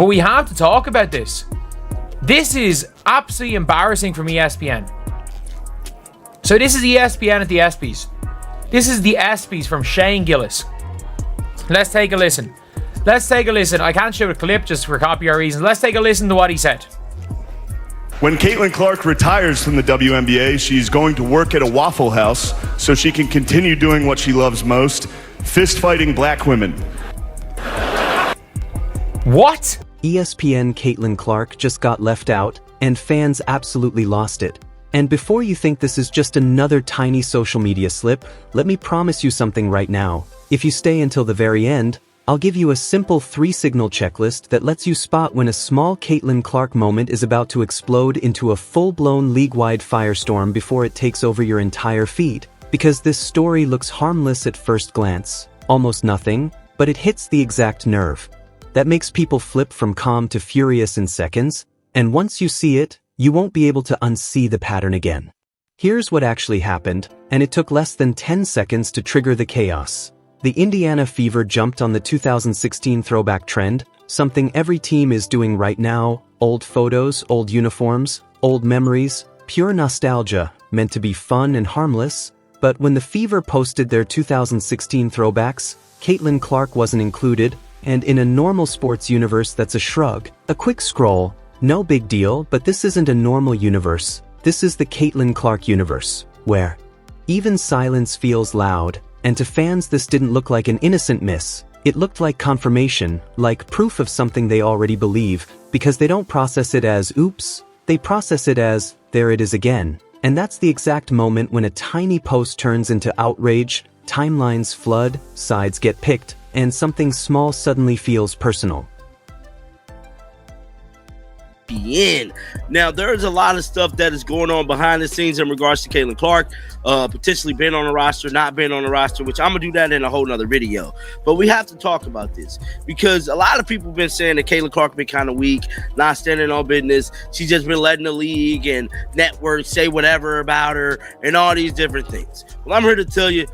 But we have to talk about this. This is absolutely embarrassing from ESPN. So this is ESPN at the ESPYs. This is the ESPYs from Shane Gillis. Let's take a listen. I can't show a clip just for copyright reasons. Let's take a listen to what he said. When Caitlin Clark retires from the WNBA, she's going to work at a Waffle House so she can continue doing what she loves most, fist-fighting black women. What? ESPN Caitlin Clark just got left out, and fans absolutely lost it. And before you think this is just another tiny social media slip, let me promise you something right now. If you stay until the very end, I'll give you a simple 3-signal checklist that lets you spot when a small Caitlin Clark moment is about to explode into a full-blown league-wide firestorm before it takes over your entire feed. Because this story looks harmless at first glance, almost nothing, but it hits the exact nerve. That makes people flip from calm to furious in seconds, and once you see it, you won't be able to unsee the pattern again. Here's what actually happened, and it took less than 10 seconds to trigger the chaos. The Indiana Fever jumped on the 2016 throwback trend, something every team is doing right now: old photos, old uniforms, old memories, pure nostalgia, meant to be fun and harmless. But when the Fever posted their 2016 throwbacks, Caitlin Clark wasn't included, and in a normal sports universe that's a shrug, a quick scroll, no big deal. But this isn't a normal universe. This is the Caitlin Clark universe, where even silence feels loud. And to fans, this didn't look like an innocent miss. It looked like confirmation, like proof of something they already believe, because they don't process it as oops, they process it as there it is again. And that's the exact moment when a tiny post turns into outrage, timelines flood, sides get picked, and something small suddenly feels personal. In. Now, there's a lot of stuff that is going on behind the scenes in regards to Caitlin Clark, potentially being on the roster, not being on the roster, which I'm going to do that in a whole nother video. But we have to talk about this because a lot of people have been saying that Caitlin Clark been kind of weak, not standing on business. She's just been letting the league and networks say whatever about her and all these different things. Well, I'm here to tell you,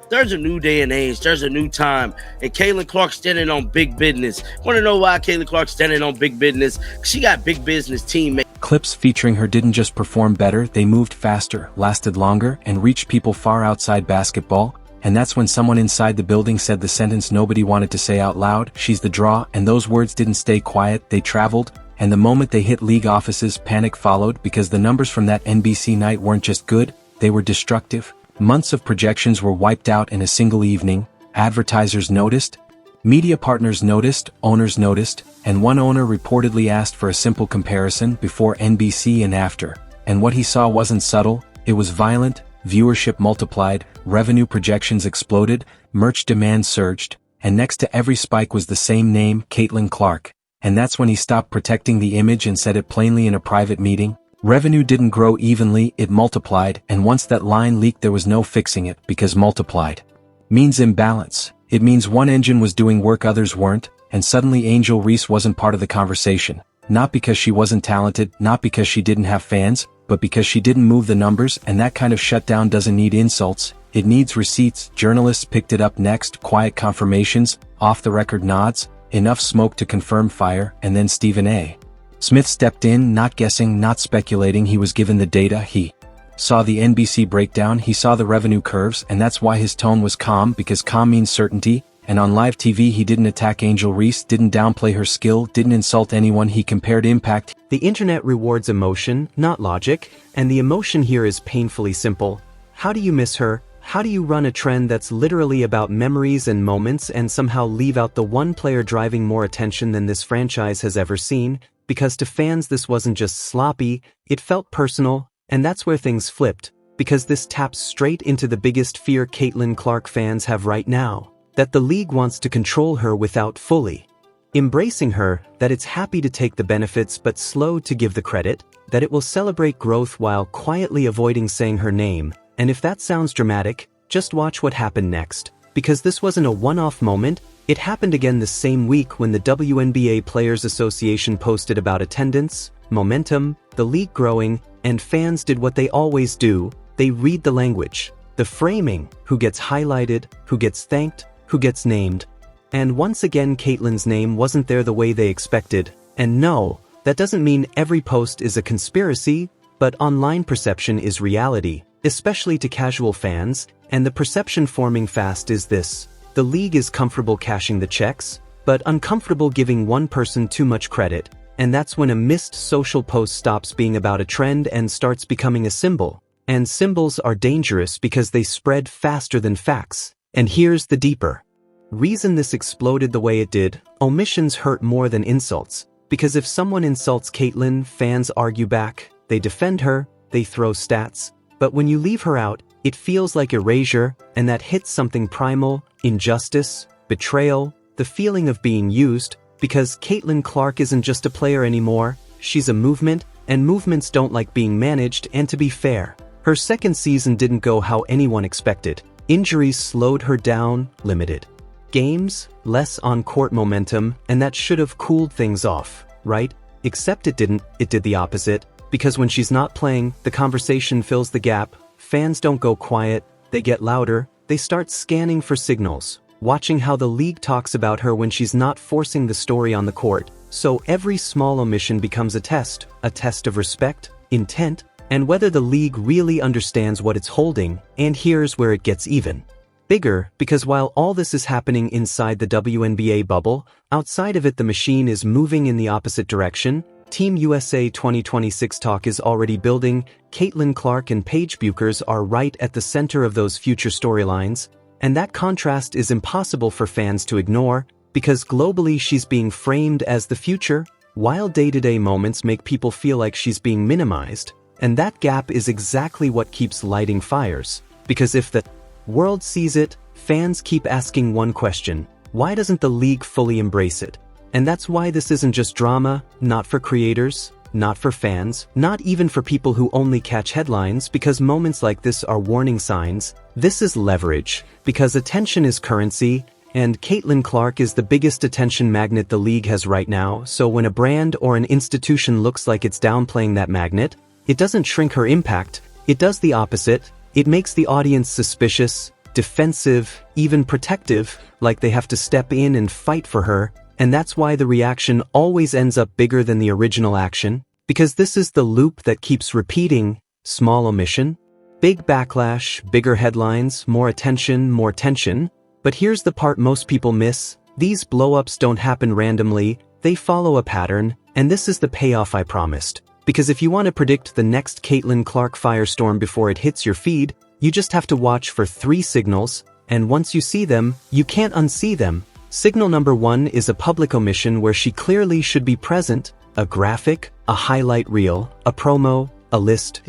there's a new day and age. There's a new time. And Caitlin Clark standing on big business. Want to know why Caitlin Clark standing on big business? She got big business teammates. Clips featuring her didn't just perform better, they moved faster, lasted longer, and reached people far outside basketball. And that's when someone inside the building said the sentence nobody wanted to say out loud: she's the draw. And those words didn't stay quiet, they traveled. And the moment they hit league offices, panic followed, because the numbers from that NBC night weren't just good, they were destructive. Months of projections were wiped out in a single evening. Advertisers noticed, media partners noticed, owners noticed, and one owner reportedly asked for a simple comparison before NBC and after. And what he saw wasn't subtle, it was violent. Viewership multiplied, revenue projections exploded, merch demand surged, and next to every spike was the same name, Caitlin Clark. And that's when he stopped protecting the image and said it plainly in a private meeting. Revenue didn't grow evenly, it multiplied, and once that line leaked there was no fixing it, because multiplied means imbalance. It means one engine was doing work others weren't, and suddenly Angel Reese wasn't part of the conversation. Not because she wasn't talented, not because she didn't have fans, but because she didn't move the numbers, and that kind of shutdown doesn't need insults, it needs receipts. Journalists picked it up next, quiet confirmations, off-the-record nods, enough smoke to confirm fire, and then Stephen A. Smith stepped in, not guessing, not speculating. He was given the data. He saw the NBC breakdown, he saw the revenue curves, and that's why his tone was calm, because calm means certainty. And on live TV he didn't attack Angel Reese, didn't downplay her skill, didn't insult anyone, he compared impact. The internet rewards emotion, not logic, and the emotion here is painfully simple. How do you miss her? How do you run a trend that's literally about memories and moments and somehow leave out the one player driving more attention than this franchise has ever seen? Because to fans this wasn't just sloppy, it felt personal, and that's where things flipped, because this taps straight into the biggest fear Caitlin Clark fans have right now, that the league wants to control her without fully embracing her, that it's happy to take the benefits but slow to give the credit, that it will celebrate growth while quietly avoiding saying her name. And if that sounds dramatic, just watch what happened next, because this wasn't a one-off moment. It happened again the same week when the WNBA Players Association posted about attendance, momentum, the league growing, and fans did what they always do: they read the language, the framing, who gets highlighted, who gets thanked, who gets named. And once again Caitlyn's name wasn't there the way they expected. And no, that doesn't mean every post is a conspiracy, but online perception is reality, especially to casual fans, and the perception forming fast is this. The league is comfortable cashing the checks, but uncomfortable giving one person too much credit, and that's when a missed social post stops being about a trend and starts becoming a symbol. And symbols are dangerous because they spread faster than facts. And here's the deeper reason this exploded the way it did. Omissions hurt more than insults, because if someone insults Caitlyn, fans argue back, they defend her, they throw stats, but when you leave her out, it feels like erasure, and that hits something primal, injustice, betrayal, the feeling of being used, because Caitlyn Clark isn't just a player anymore, she's a movement, and movements don't like being managed. And to be fair, her second season didn't go how anyone expected. Injuries slowed her down, limited games, less on-court momentum, and that should have cooled things off, right? Except it didn't. It did the opposite, because when she's not playing, the conversation fills the gap. Fans don't go quiet, they get louder, they start scanning for signals, watching how the league talks about her when she's not forcing the story on the court. So every small omission becomes a test of respect, intent, and whether the league really understands what it's holding. And here's where it gets even bigger, because while all this is happening inside the WNBA bubble, outside of it the machine is moving in the opposite direction. Team USA 2026 talk is already building. Caitlyn Clark and Paige Buchers are right at the center of those future storylines, and that contrast is impossible for fans to ignore, because globally she's being framed as the future, while day-to-day moments make people feel like she's being minimized. And that gap is exactly what keeps lighting fires, because if the world sees it, fans keep asking one question: why doesn't the league fully embrace it? And that's why this isn't just drama, not for creators, not for fans, not even for people who only catch headlines, because moments like this are warning signs. This is leverage, because attention is currency, and Caitlyn Clark is the biggest attention magnet the league has right now. So when a brand or an institution looks like it's downplaying that magnet, it doesn't shrink her impact, it does the opposite. It makes the audience suspicious, defensive, even protective, like they have to step in and fight for her. And that's why the reaction always ends up bigger than the original action, because this is the loop that keeps repeating. Small omission, big backlash, bigger headlines, more attention, more tension. But here's the part most people miss: these blow-ups don't happen randomly, they follow a pattern, and this is the payoff I promised. Because if you want to predict the next Caitlyn Clark firestorm before it hits your feed, you just have to watch for 3 signals, and once you see them, you can't unsee them. Signal number 1 is a public omission where she clearly should be present: a graphic, a highlight reel, a promo, a list.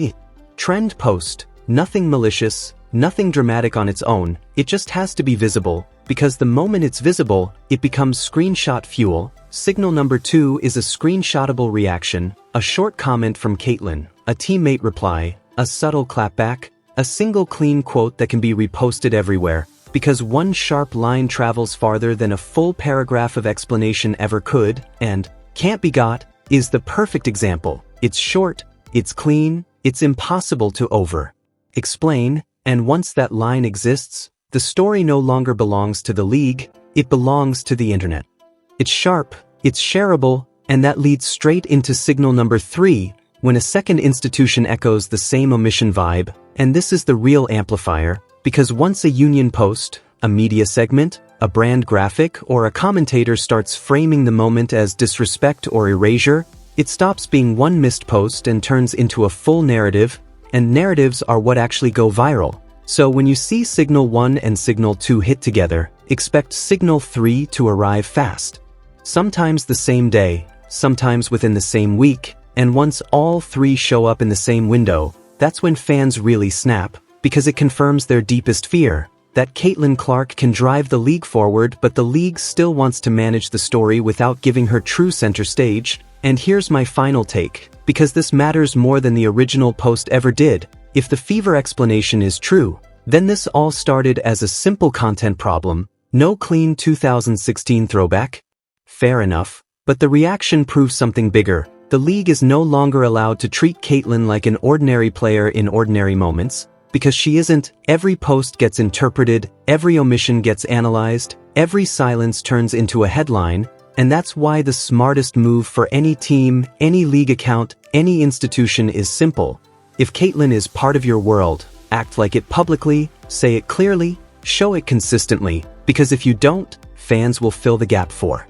Trend post. Nothing malicious, nothing dramatic on its own, it just has to be visible, because the moment it's visible, it becomes screenshot fuel. Signal number 2 is a screenshotable reaction, a short comment from Caitlyn, a teammate reply, a subtle clapback, a single clean quote that can be reposted everywhere, because one sharp line travels farther than a full paragraph of explanation ever could. And Can't Be Got is the perfect example. It's short, it's clean, it's impossible to over-explain, and once that line exists, the story no longer belongs to the league, it belongs to the internet. It's sharp, it's shareable, and that leads straight into signal number 3, when a second institution echoes the same omission vibe. And this is the real amplifier, because once a union post, a media segment, a brand graphic, or a commentator starts framing the moment as disrespect or erasure, it stops being one missed post and turns into a full narrative, and narratives are what actually go viral. So when you see signal 1 and signal 2 hit together, expect signal 3 to arrive fast. Sometimes the same day, sometimes within the same week, and once all 3 show up in the same window, that's when fans really snap, because it confirms their deepest fear, that Caitlyn Clark can drive the league forward, but the league still wants to manage the story without giving her true center stage. And here's my final take, because this matters more than the original post ever did. If the fever explanation is true, then this all started as a simple content problem, no clean 2016 throwback. Fair enough, but the reaction proves something bigger. The league is no longer allowed to treat Caitlyn like an ordinary player in ordinary moments. because she isn't. Every post gets interpreted, every omission gets analyzed, every silence turns into a headline, and that's why the smartest move for any team, any league account, any institution is simple. If Caitlyn is part of your world, act like it publicly, say it clearly, show it consistently, because if you don't, fans will fill the gap for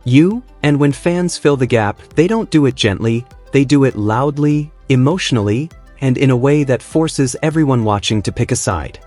you. And when fans fill the gap, they don't do it gently, they do it loudly, emotionally, and in a way that forces everyone watching to pick a side.